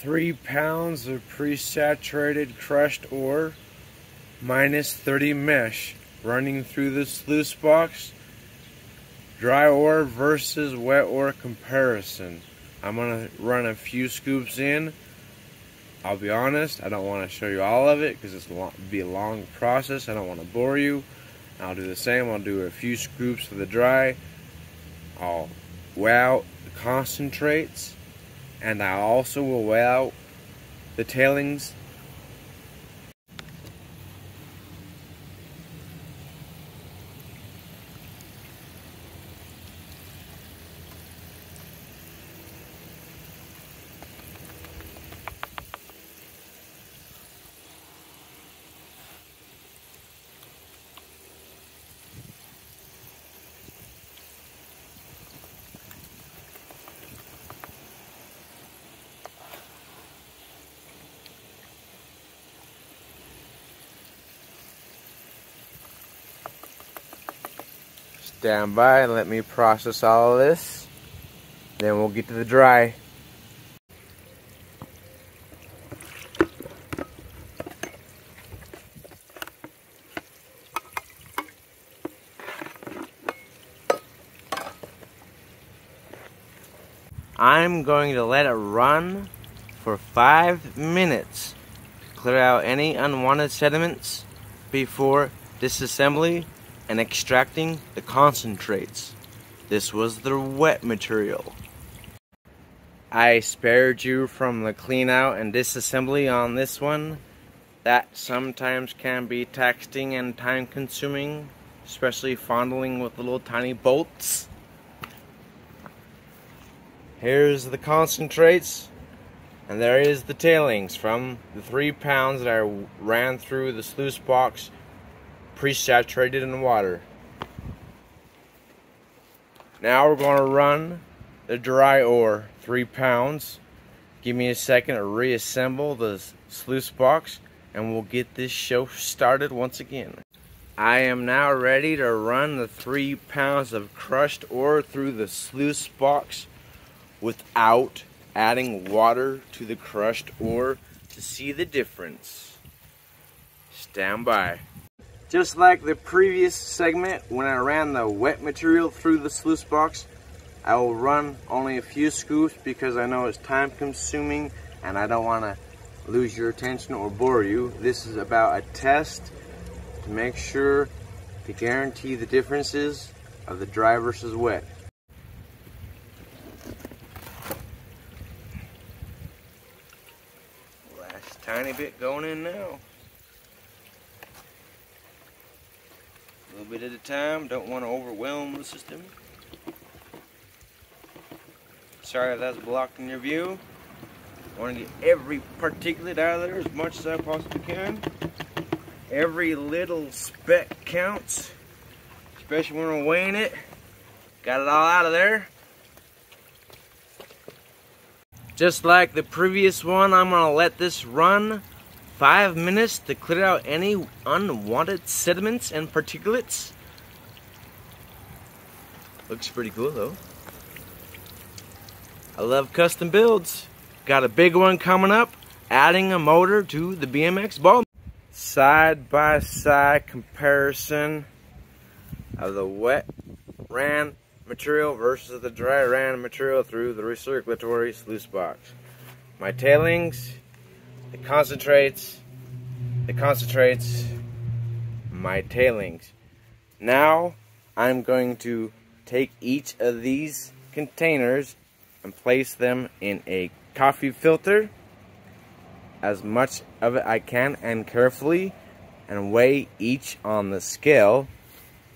3 pounds of pre-saturated crushed ore minus 30 mesh running through the sluice box. Dry ore versus wet ore comparison. I'm going to run a few scoops in. I'll be honest, I don't want to show you all of it because it'll be a long process. I don't want to bore you. I'll do the same. I'll do a few scoops for the dry. I'll weigh out the concentrates, and I also will weigh out the tailings. Stand by and let me process all of this. Then we'll get to the dry. I'm going to let it run for 5 minutes to clear out any unwanted sediments before disassembly and extracting the concentrates. This was the wet material. I spared you from the clean out and disassembly on this one. That sometimes can be taxing and time consuming, especially fondling with little tiny bolts. Here's the concentrates, and there is the tailings from the 3 pounds that I ran through the sluice box pre-saturated in water. Now we're going to run the dry ore, 3 pounds. Give me a second to reassemble the sluice box and we'll get this show started once again. I am now ready to run the 3 pounds of crushed ore through the sluice box without adding water to the crushed ore to see the difference. Stand by. Just like the previous segment, when I ran the wet material through the sluice box, I will run only a few scoops because I know it's time consuming and I don't want to lose your attention or bore you. This is about a test to make sure to guarantee the differences of the dry versus wet. Last tiny bit going in now. A little bit at a time, don't want to overwhelm the system. Sorry if that's blocking your view. I want to get every particulate out of there as much as I possibly can. Every little speck counts, especially when we're weighing it. Got it all out of there. Just like the previous one, I'm going to let this run 5 minutes to clear out any unwanted sediments and particulates. Looks pretty cool though. I love custom builds. Got a big one coming up, adding a motor to the BMX ball. Side by side comparison of the wet ran material versus the dry ran material through the recirculatory sluice box. My tailings, the concentrates, my tailings. Now I'm going to take each of these containers and place them in a coffee filter, as much of it I can and carefully, and weigh each on the scale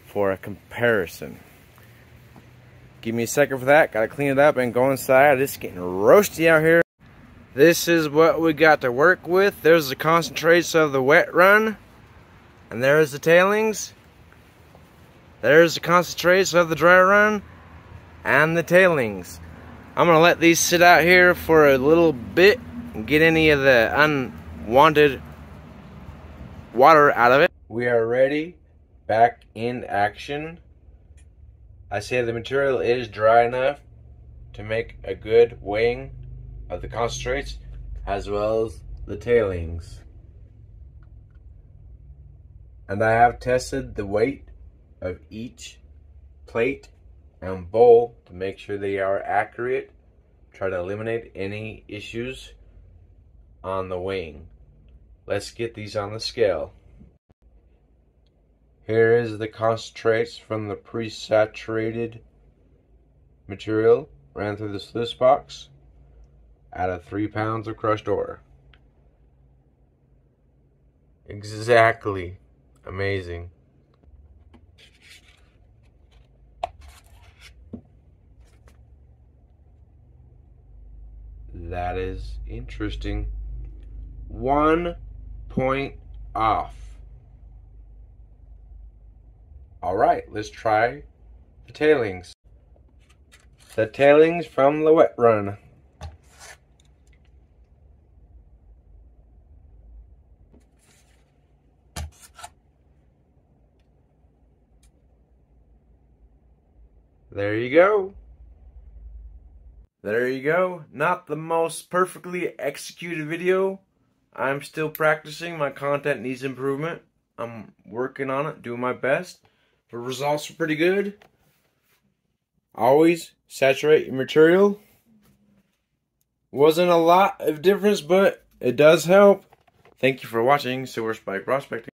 for a comparison. Give me a second for that. Gotta clean it up and go inside. It's getting roasty out here. This is what we got to work with. There's the concentrates of the wet run, and there's the tailings. There's the concentrates of the dry run and the tailings. I'm gonna let these sit out here for a little bit and get any of the unwanted water out of it. We are ready, back in action. I say the material is dry enough to make a good weighing of the concentrates. as well as the tailings. And I have tested the weight of each plate and bowl to make sure they are accurate. Try to eliminate any issues on the wing. Let's get these on the scale. Here is the concentrates from the pre-saturated material ran through the sluice box out of 3 pounds of crushed ore. Exactly. Amazing. That is interesting. 1 point off. Alright, let's try the tailings. The tailings from the wet run. There you go. There you go. Not the most perfectly executed video. I'm still practicing. My content needs improvement. I'm working on it, doing my best. The results are pretty good. Always saturate your material. Wasn't a lot of difference, but it does help. Thank you for watching Silver Spike Prospecting.